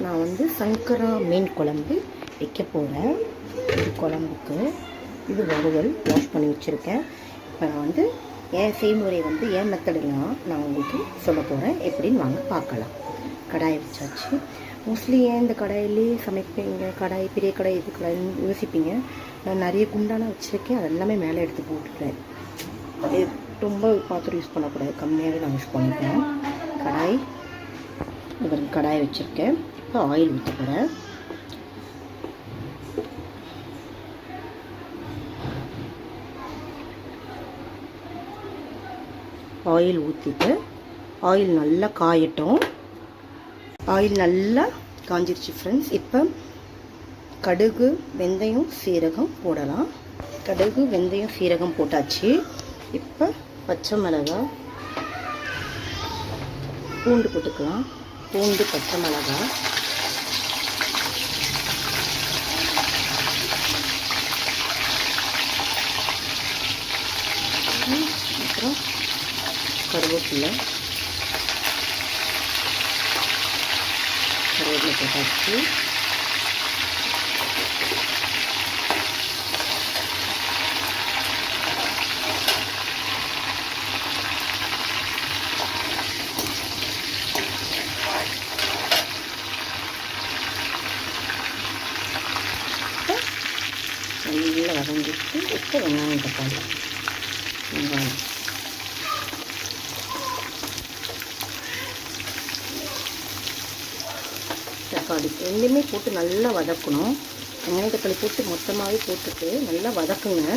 நான் வந்து சங்கரா மீன் குழம்பு வைக்க போகிறேன். இது குழம்புக்கு இது வறுவல் வாஷ் பண்ணி வச்சுருக்கேன். இப்போ நான் வந்து என் செய்முறை வந்து என் மெத்தடெல்லாம் நான் உங்களுக்கு சொல்ல போகிறேன். எப்படின்னு வாங்க பார்க்கலாம். கடாயை வச்சாச்சு. மோஸ்ட்லி ஏன் இந்த கடாயிலே சமைப்பீங்க, கடாய் பெரிய கடாய் இது கடாயின்னு யோசிப்பீங்க. நான் நிறைய குண்டான வச்சுருக்கேன், அது எல்லாமே மேலே எடுத்து போட்டுக்கிறேன். ரொம்ப பாத்திரம் யூஸ் பண்ணக்கூடாது, கம்மியாகவே நான் யூஸ் பண்ணிப்பேன். கடாய் கடாயை வச்சுருக்கேன். இப்போ ஆயில் ஊற்ற போகிறேன். ஆயில் ஊற்றிட்டு ஆயில் நல்லா காயட்டும். ஆயில் நல்லா காஞ்சிருச்சு ஃப்ரெண்ட்ஸ். இப்போ கடுகு, வெந்தயம், சீரகம் போடலாம். கடுகு, வெந்தயம், சீரகம் போட்டாச்சு. இப்போ பச்சை மிளகாய், பூண்டு போட்டுக்கலாம். பூண்டு, பச்சை மிளகாய், அப்புறம் கருவேப்பிலை போட்டாச்சு. நல்லா வதங்கிட்டு இப்போ வெங்காயம், தக்காளி, வெங்காயம், தக்காளி ரெண்டுமே போட்டு நல்லா வதக்கணும். வெங்காயம், தக்காளி போட்டு மொத்தமாகவே போட்டுட்டு நல்லா வதக்குங்க.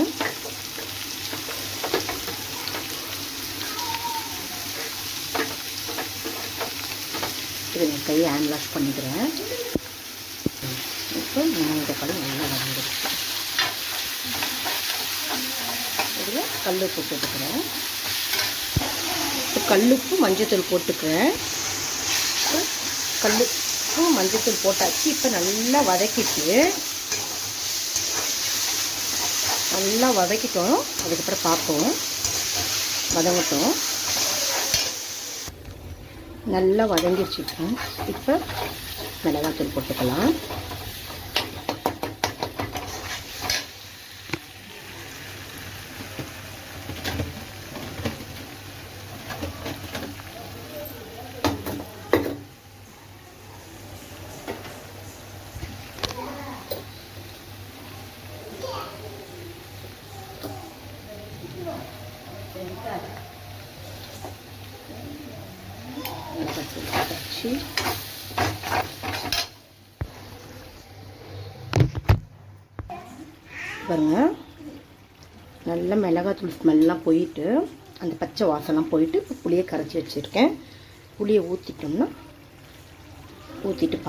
இது நான் கையை ஹேண்ட் வாஷ் பண்ணிக்கிறேன். இப்போ வெங்காயம், தக்காளி நல்லா வதங்கிடுச்சு. இதில் கல்லுப்பு போட்டுக்கிறேன். கல்லுப்பு, மஞ்சத்தூள் போட்டுக்கிறேன். கல்லுப்பு, மஞ்சத்தூள் போட்டாச்சு. இப்போ நல்லா வதக்கிட்டோம். அதுக்கப்புறம் பார்ப்போம். வதங்கட்டும். நல்லா வதங்கிடுச்சு. இப்போ மிளகாத்தூள் போட்டுக்கலாம். பாருங்க, நல்லா மிளகாத்தூள் ஸ்மெல்லாம் போயிட்டு அந்த பச்சை வாசம்லாம் போயிட்டு இப்போ புளியை கரைச்சி வச்சுருக்கேன். புளியை ஊற்றிட்டு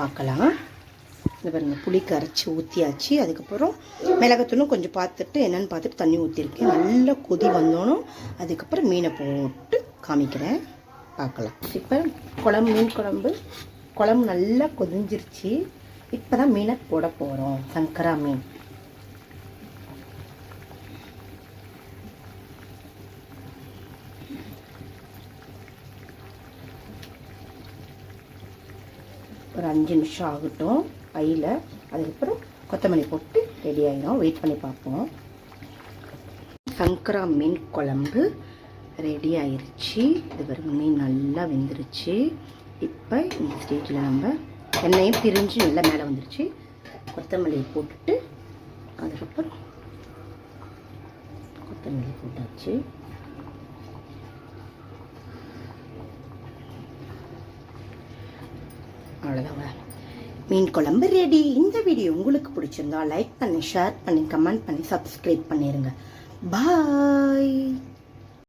பார்க்கலாம். இந்த பாருங்க, புளி கரைச்சி ஊற்றியாச்சு. அதுக்கப்புறம் மிளகாத்தூளும் கொஞ்சம் பார்த்துட்டு என்னென்னு பார்த்துட்டு தண்ணி ஊற்றிருக்கேன். நல்லா கொதி வந்தோன்னும் அதுக்கப்புறம் மீனை போட்டு காமிக்கிறேன், பார்க்கலாம். இப்போ மீன் குழம்பு நல்லா கொதிஞ்சிருச்சு. இப்போ தான் மீனை போட போகிறோம். சங்கரா மீன் ஒரு 5 நிமிஷம் ஆகட்டும் ஐயில். அதுக்கப்புறம் கொத்தமல்லி போட்டு ரெடி ஆகிடும். வெயிட் பண்ணி பார்ப்போம். சங்கரா மீன் குழம்பு ரெடி ஆயிடுச்சு. இது வரைக்கும் மீன் நல்லா வெந்துருச்சு. இப்போ இந்த ஸ்டேஜில் நம்ம எண்ணெயும் பிரிஞ்சு நல்லா மேலே வந்துருச்சு. கொத்தமல்லி போட்டுட்டு அதுக்கப்புறம் கொத்தமல்லி போட்டாச்சு. அவ்வளோதாங்க, மீன் குழம்பு ரெடி. இந்த வீடியோ உங்களுக்கு பிடிச்சிருந்தா லைக் பண்ணி, ஷேர் பண்ணி, கமெண்ட் பண்ணி, சப்ஸ்கிரைப் பண்ணிடுங்க. பாய்.